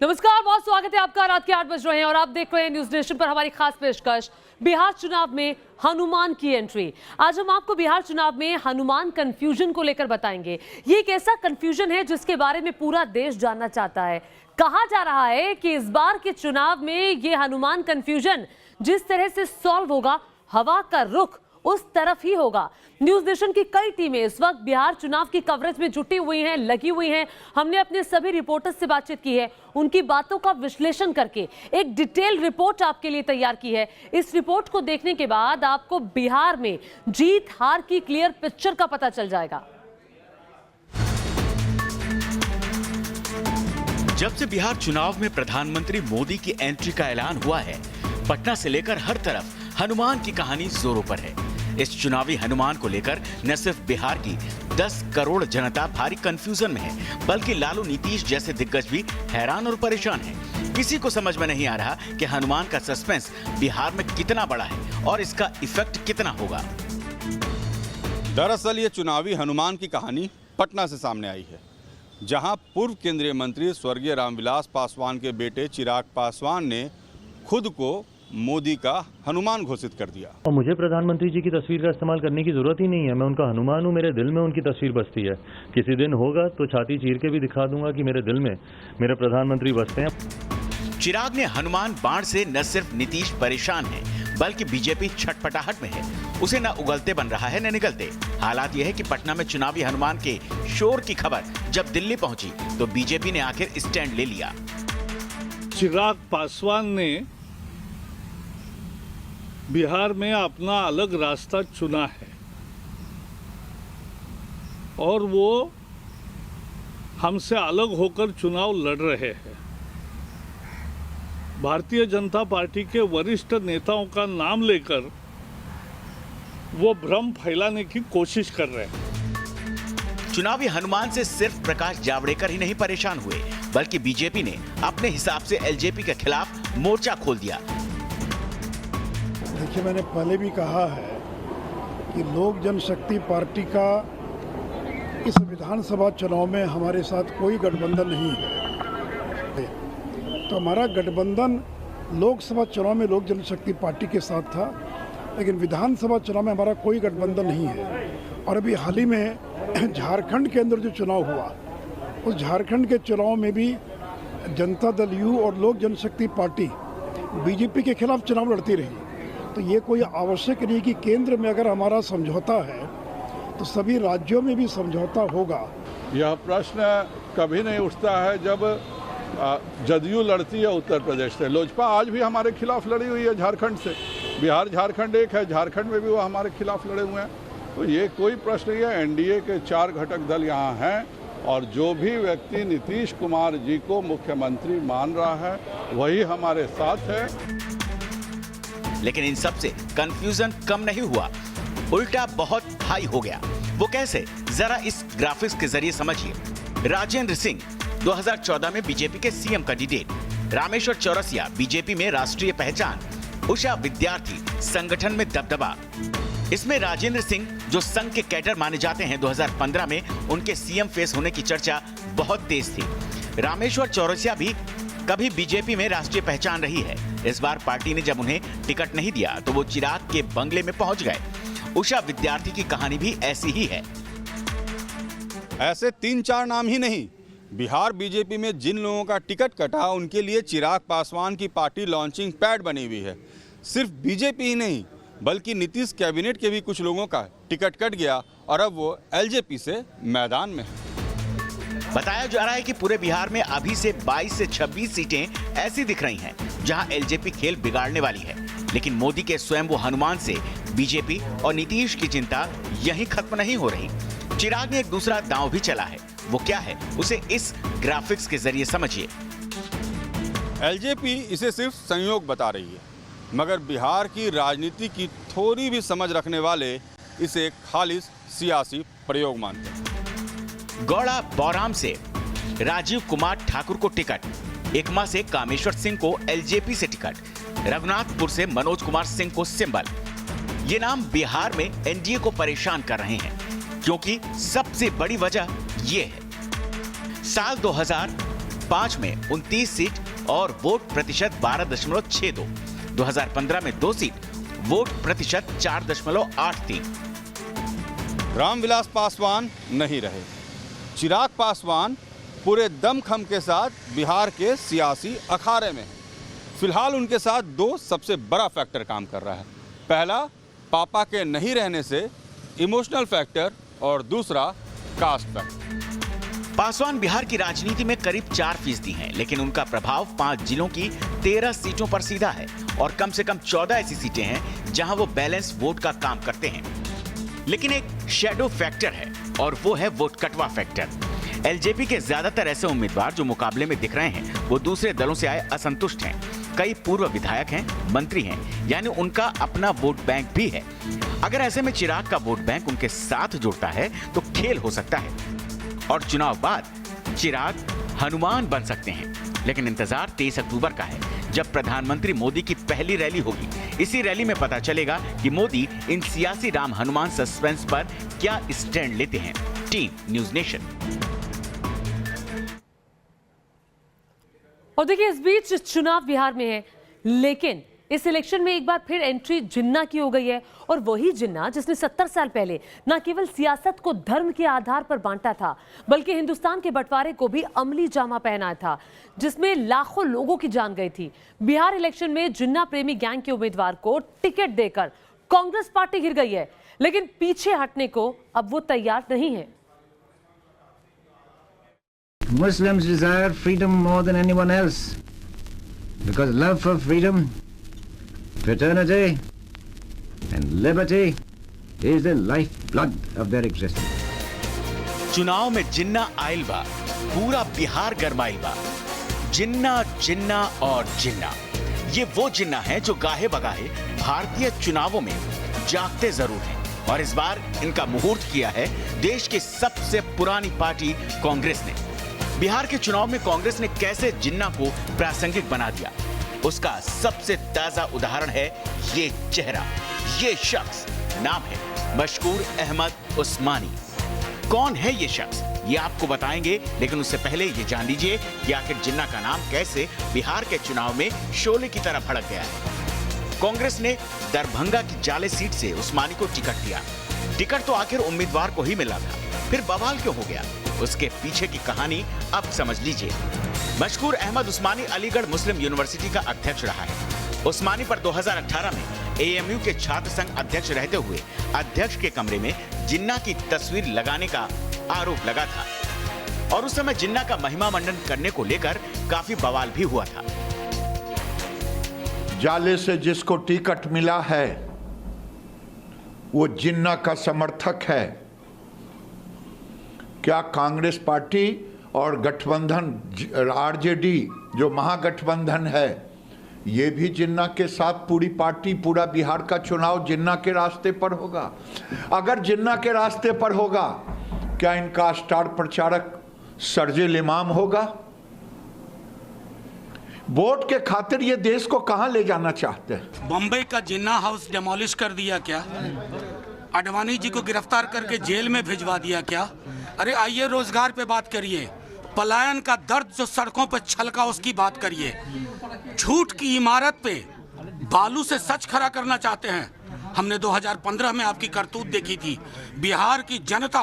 नमस्कार, बहुत स्वागत है आपका। रात के 8 बज रहे हैं और आप देख रहे हैं न्यूज नेशन पर हमारी खास पेशकश बिहार चुनाव में हनुमान की एंट्री। आज हम आपको बिहार चुनाव में हनुमान कंफ्यूजन को लेकर बताएंगे। ये एक ऐसा कंफ्यूजन है जिसके बारे में पूरा देश जानना चाहता है। कहा जा रहा है कि इस बार के चुनाव में ये हनुमान कंफ्यूजन जिस तरह से सॉल्व होगा, हवा का रुख उस तरफ ही होगा। न्यूज नेशन की कई टीमें इस वक्त बिहार चुनाव की कवरेज में जुटी हुई हैं, लगी हुई हैं। हमने अपने सभी रिपोर्टर्स से बातचीत की है, उनकी बातों का विश्लेषण करके एक डिटेल रिपोर्ट आपके लिए तैयार की है। इस रिपोर्ट को देखने के बाद आपको बिहार में जीत हार की क्लियर पिक्चर का पता चल जाएगा। जब से बिहार चुनाव में प्रधानमंत्री मोदी की एंट्री का ऐलान हुआ है, पटना से लेकर हर तरफ हनुमान की कहानी जोरों पर है। इस चुनावी हनुमान को लेकर न सिर्फ बिहार की 10 करोड़ जनता भारी कंफ्यूजन में है, बल्कि लालू नीतीश जैसे दिग्गज भी हैरान और परेशान हैं। किसी को समझ में नहीं आ रहा कि हनुमान का सस्पेंस बिहार में कितना बड़ा है और इसका इफेक्ट कितना होगा। दरअसल ये चुनावी हनुमान की कहानी पटना से सामने आई है, जहां पूर्व केंद्रीय मंत्री स्वर्गीय रामविलास पासवान के बेटे चिराग पासवान ने खुद को मोदी का हनुमान घोषित कर दिया। और मुझे प्रधानमंत्री जी की तस्वीर का इस्तेमाल करने की जरूरत ही नहीं है। मैं उनका हनुमान हूँ, मेरे दिल में उनकी तस्वीर बसती है। किसी दिन होगा तो छाती चीर के भी दिखा दूंगा कि मेरे दिल में मेरे प्रधानमंत्री बसते हैं। चिराग ने हनुमान बाण से न सिर्फ नीतीश परेशान है, बल्कि बीजेपी छटपटाहट में है। उसे न उगलते बन रहा है न निगलते। हालात यह है कि पटना में चुनावी हनुमान के शोर की खबर जब दिल्ली पहुंची तो बीजेपी ने आखिर स्टैंड ले लिया। चिराग पासवान ने बिहार में अपना अलग रास्ता चुना है और वो हमसे अलग होकर चुनाव लड़ रहे हैं। भारतीय जनता पार्टी के वरिष्ठ नेताओं का नाम लेकर वो भ्रम फैलाने की कोशिश कर रहे हैं। चुनावी हनुमान से सिर्फ प्रकाश जावड़ेकर ही नहीं परेशान हुए, बल्कि बीजेपी ने अपने हिसाब से एलजेपी के खिलाफ मोर्चा खोल दिया। देखिए, मैंने पहले भी कहा है कि लोक जनशक्ति पार्टी का इस विधानसभा चुनाव में हमारे साथ कोई गठबंधन नहीं है। तो हमारा गठबंधन लोकसभा चुनाव में लोक जनशक्ति पार्टी के साथ था, लेकिन विधानसभा चुनाव में हमारा कोई गठबंधन नहीं है। और अभी हाल ही में झारखंड के अंदर जो चुनाव हुआ, उस झारखंड के चुनाव में भी जनता दल यू और लोक जनशक्ति पार्टी बीजेपी के खिलाफ चुनाव लड़ती रही। तो ये कोई आवश्यक नहीं कि केंद्र में अगर हमारा समझौता है तो सभी राज्यों में भी समझौता होगा। यह प्रश्न कभी नहीं उठता है जब जदयू लड़ती है उत्तर प्रदेश से। लोजपा आज भी हमारे खिलाफ लड़ी हुई है झारखंड से। बिहार झारखंड एक है, झारखंड में भी वो हमारे खिलाफ लड़े हुए हैं। तो ये कोई प्रश्न नहीं है। एनडीए के 4 घटक दल यहाँ हैं और जो भी व्यक्ति नीतीश कुमार जी को मुख्यमंत्री मान रहा है वही हमारे साथ है। लेकिन इन सब से कंफ्यूजन कम नहीं हुआ, उल्टा बहुत हाई हो गया। वो कैसे, जरा इस ग्राफिक्स के जरिए समझिए। राजेंद्र सिंह 2014 में बीजेपी के CM candidate, Rameshwar Chaurasia BJP में राष्ट्रीय पहचान, उषा विद्यार्थी संगठन में दबदबा। इसमें राजेंद्र सिंह जो संघ के कैडर माने जाते हैं, 2015 में उनके सीएम फेस होने की चर्चा बहुत तेज थी। रामेश्वर चौरसिया भी कभी बीजेपी में राष्ट्रीय पहचान रही है। इस बार पार्टी ने जब उन्हें टिकट नहीं दिया तो वो चिराग के बंगले में पहुंच गए। उषा विद्यार्थी की कहानी भी ऐसी ही है। ऐसे 3-4 नाम ही नहीं, बिहार बीजेपी में जिन लोगों का टिकट कटा उनके लिए चिराग पासवान की पार्टी लॉन्चिंग पैड बनी हुई है। सिर्फ बीजेपी ही नहीं, बल्कि नीतीश कैबिनेट के भी कुछ लोगों का टिकट कट गया और अब वो एलजेपी से मैदान में है। बताया जा रहा है कि पूरे बिहार में अभी से 22 से 26 सीटें ऐसी दिख रही हैं जहां एलजेपी खेल बिगाड़ने वाली है। लेकिन मोदी के स्वयं वो हनुमान से बीजेपी और नीतीश की चिंता यहीं खत्म नहीं हो रही। चिराग ने एक दूसरा दांव भी चला है। वो क्या है, उसे इस ग्राफिक्स के जरिए समझिए। एलजेपी इसे सिर्फ संयोग बता रही है, मगर बिहार की राजनीति की थोड़ी भी समझ रखने वाले इसे खालिस सियासी प्रयोग मानते हैं। गौड़ा बौराम से राजीव कुमार ठाकुर को टिकट, एकमा से कामेश्वर सिंह को एलजेपी से टिकट, रघुनाथपुर से मनोज कुमार सिंह को सिंबल। ये नाम बिहार में एनडीए को परेशान कर रहे हैं, क्योंकि सबसे बड़ी वजह ये है। साल 2005 में 29 सीट और वोट प्रतिशत 12.62, 2015 में 2 सीट, वोट प्रतिशत 4.83। रामविलास पासवान नहीं रहे। चिराग पासवान पूरे दमखम के साथ बिहार के सियासी अखाड़े में हैं। फिलहाल उनके साथ दो सबसे बड़ा फैक्टर काम कर रहा है। पहला, पापा के नहीं रहने से इमोशनल फैक्टर, और दूसरा कास्ट फैक्टर। पासवान बिहार की राजनीति में करीब 4% हैं, लेकिन उनका प्रभाव 5 जिलों की 13 सीटों पर सीधा है और कम से कम 14 ऐसी सीटें हैं जहां वो बैलेंस वोट का काम करते हैं। लेकिन एक शैडो फैक्टर है और वो है वोट कटवा फैक्टर। एलजेपी के ज्यादातर ऐसे उम्मीदवार जो मुकाबले में दिख रहे हैं वो दूसरे दलों से आए असंतुष्ट हैं। कई पूर्व विधायक हैं, मंत्री हैं, यानी उनका अपना वोट बैंक भी है। अगर ऐसे में चिराग का वोट बैंक उनके साथ जुड़ता है तो खेल हो सकता है और चुनाव बाद चिराग हनुमान बन सकते हैं। लेकिन इंतजार 23 अक्टूबर का है, जब प्रधानमंत्री मोदी की पहली रैली होगी। इसी रैली में पता चलेगा कि मोदी इन सियासी राम हनुमान सस्पेंस पर क्या स्टैंड लेते हैं। Team news nation. और देखिए, इस बीच चुनाव बिहार में है, लेकिन इस इलेक्शन में एक बार फिर एंट्री जिन्ना की हो गई है। और वही जिन्ना जिसने 70 साल पहले न केवल सियासत को धर्म के आधार पर बांटा था, बल्कि हिंदुस्तान के बंटवारे को भी अमली जामा पहना था, जिसमें लाखों लोगों की जान गई थी। बिहार इलेक्शन में जिन्ना प्रेमी गैंग के उम्मीदवार को टिकट देकर कांग्रेस पार्टी गिर गई है, लेकिन पीछे हटने को अब वो तैयार नहीं है। Muslims desire freedom more than anyone else, because love for freedom, fraternity and liberty is the lifeblood of their existence. चुनाव में जिन्ना आइल बा, पूरा बिहार गरमाइल बा। जिन्ना जिन्ना और जिन्ना, ये वो जिन्ना है जो गाहे बगाहे भारतीय चुनावों में जागते जरूर हैं। और इस बार इनका मुहूर्त किया है देश की सबसे पुरानी पार्टी कांग्रेस ने। बिहार के चुनाव में कांग्रेस ने कैसे जिन्ना को प्रासंगिक बना दिया, उसका सबसे ताजा उदाहरण है ये चेहरा, ये शख्स। नाम है मशकूर अहमद उस्मानी। कौन है ये शख्स, ये आपको बताएंगे, लेकिन उससे पहले ये जान लीजिए कि आखिर जिन्ना का नाम कैसे बिहार के चुनाव में शोले की तरह भड़क गया है। कांग्रेस ने दरभंगा की जाले सीट से उस्मानी को टिकट दिया। टिकट तो आखिर उम्मीदवार को ही मिला था, फिर बवाल क्यों हो गया, उसके पीछे की कहानी अब समझ लीजिए। मशकूर अहमद उस्मानी अलीगढ़ मुस्लिम यूनिवर्सिटी का अध्यक्ष रहा है। उस्मानी पर 2018 में एएमयू के छात्र संघ अध्यक्ष रहते हुए अध्यक्ष के कमरे में जिन्ना की तस्वीर लगाने का आरोप लगा था और उस समय जिन्ना का महिमा मंडन करने को लेकर काफी बवाल भी हुआ था। जाले से जिसको टिकट मिला है वो जिन्ना का समर्थक है। क्या कांग्रेस पार्टी और गठबंधन आरजेडी जो महागठबंधन है, ये भी जिन्ना के साथ पूरी पार्टी, पूरा बिहार का चुनाव जिन्ना के रास्ते पर होगा? अगर जिन्ना के रास्ते पर होगा, क्या इनका स्टार प्रचारक सर्जिल इमाम होगा? वोट के खातिर ये देश को कहां ले जाना चाहते हैं? बम्बई का जिन्ना हाउस डेमोलिश कर दिया क्या? आडवाणी जी को गिरफ्तार करके जेल में भिजवा दिया क्या? अरे आइए रोजगार पे बात करिए, पलायन का दर्द जो सड़कों पे छलका उसकी बात करिए। झूठ की इमारत पे बालू से सच खड़ा करना चाहते हैं। हमने 2015 में आपकी करतूत देखी थी। बिहार की जनता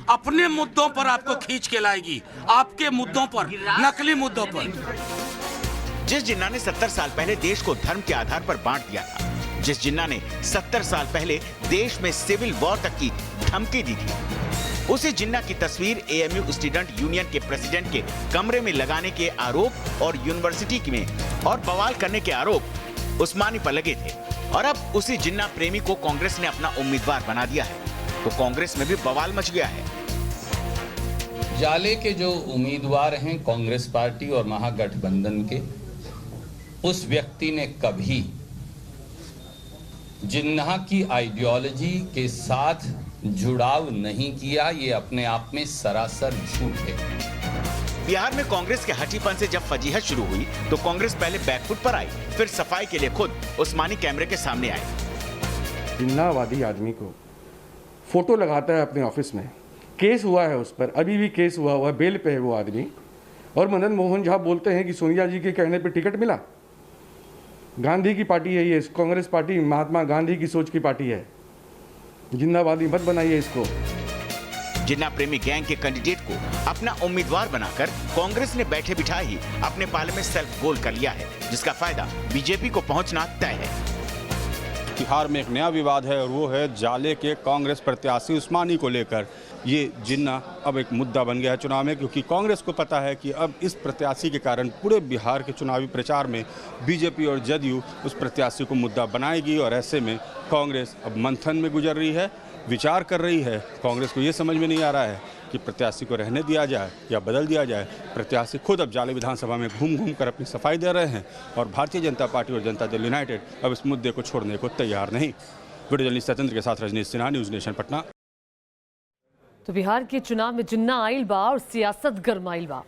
अपने मुद्दों पर आपको खींच के लाएगी, आपके मुद्दों पर, नकली मुद्दों पर। जिस जिन्ना ने 70 साल पहले देश को धर्म के आधार पर बांट दिया था, जिस जिन्ना ने 70 साल पहले देश में सिविल वॉर तक की धमकी दी थी, उसी जिन्ना की तस्वीर एएमयू स्टूडेंट यूनियन के प्रेसिडेंट के कमरे में लगाने के आरोप और यूनिवर्सिटी में और बवाल करने के आरोप उस्मानी पर लगे थे। और अब उसी जिन्ना प्रेमी को कांग्रेस ने अपना उम्मीदवार बना दिया है, तो कांग्रेस में भी बवाल मच गया है। जाले के जो उम्मीदवार हैं कांग्रेस पार्टी और महागठबंधन के, उस व्यक्ति ने कभी जिन्ना की आइडियोलॉजी के साथ जुड़ाव नहीं किया। ये अपने आप में सरासर झूठ है। बिहार में कांग्रेस के हठीपन से जब फजीहत शुरू हुई तो कांग्रेस पहले बैकफुट पर आई, फिर सफाई के लिए खुद उस्मानी कैमरे के सामने आए। जिन्नावादी आदमी को फोटो लगाता है अपने ऑफिस में, केस हुआ है उस पर, अभी भी केस हुआ है, बेल पे है वो आदमी, और मदन मोहन झा बोलते हैं कि सोनिया जी के कहने पे टिकट मिला। गांधी की पार्टी है ये, कांग्रेस पार्टी महात्मा गांधी की सोच की पार्टी है। जिन्नावादी मत बनाइए इसको। जिन्ना प्रेमी गैंग के कैंडिडेट को अपना उम्मीदवार बनाकर कांग्रेस ने बैठे बिठाए ही अपने पाले में सेल्फ गोल कर लिया है, जिसका फायदा बीजेपी को पहुंचना तय है। बिहार में एक नया विवाद है और वो है जाले के कांग्रेस प्रत्याशी उस्मानी को लेकर। ये जिन्ना अब एक मुद्दा बन गया है चुनाव में, क्योंकि कांग्रेस को पता है कि अब इस प्रत्याशी के कारण पूरे बिहार के चुनावी प्रचार में बीजेपी और जदयू उस प्रत्याशी को मुद्दा बनाएगी और ऐसे में कांग्रेस अब मंथन में गुजर रही है, विचार कर रही है। कांग्रेस को ये समझ में नहीं आ रहा है कि प्रत्याशी को रहने दिया जाए या बदल दिया जाए। प्रत्याशी खुद अब जाले विधानसभा में घूम घूम कर अपनी सफाई दे रहे हैं और भारतीय जनता पार्टी और जनता दल यूनाइटेड अब इस मुद्दे को छोड़ने को तैयार नहीं। वीडियो जर्नलिस्ट सत्येंद्र के साथ रजनीश सिन्हा, न्यूज़ नेशन पटना। तो बिहार के चुनाव में जिन्ना आइल बा और सियासत गरमाइल बा।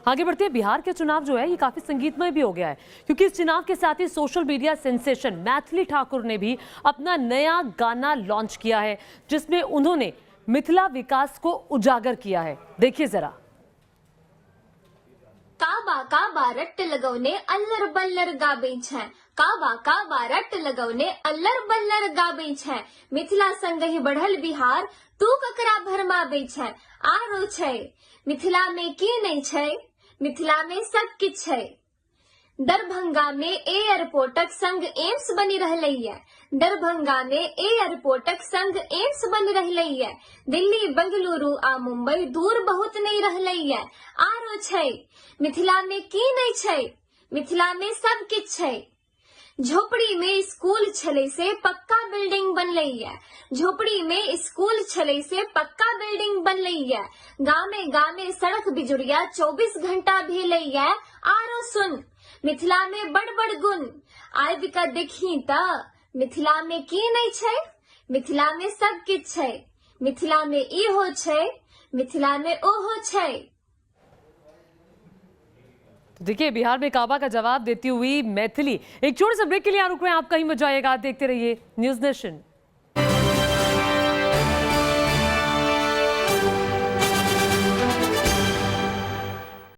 आगे बढ़ते हैं। बिहार के चुनाव जो है ये काफी संगीतमय भी हो गया है, क्योंकि इस चुनाव के साथ ही social media sensation Maithili Thakur ने भी अपना नया गाना लॉन्च किया है, जिसमें उन्होंने मिथिला विकास को उजागर किया है। देखिए जरा। काबा रट्ट लगौने अल्लर बल्लर गाबै छै, काबा रट्ट लगौने अल्लर बल्लर गाबै छै, मिथिला संगहि बढ़ल बिहार तू ककरा भरमाबै छै, आरो छै मिथिला में की नहीं छै, मिथिला में सब किछ छै। दरभंगा में एयरपोर्टक संग एम्स बनी रहलैया, दरभंगा में एयरपोर्टक संग एम्स बनी रहलैया, दिल्ली बेंगलुरु आ मुंबई दूर बहुत नहीं रहलैया, आरो छै मिथिला में की नहीं छै, मिथिला में सब किछ छै। झोपड़ी में स्कूल छले से पक्का बिल्डिंग बनलैया, झोपड़ी में स्कूल छले से पक्का बिल्डिंग बनलैया, गामे गामे सड़क बिजुरिया 24 घंटा भेलैया, आरो सुन मिथिला में बड़ बड़ गुण आबि कऽ देखी त मिथिला में की नहीं छै, मिथिला में सब किछ छै, मिथिला में इहो छै, मिथिला में ओहो छै। तो देखिए बिहार में काबा का जवाब देती हुई मैथिली। एक छोटे से ब्रेक के लिए रुक रहे हैं, आप कहीं मत जाइएगा, देखते रहिए न्यूज़ नेशन।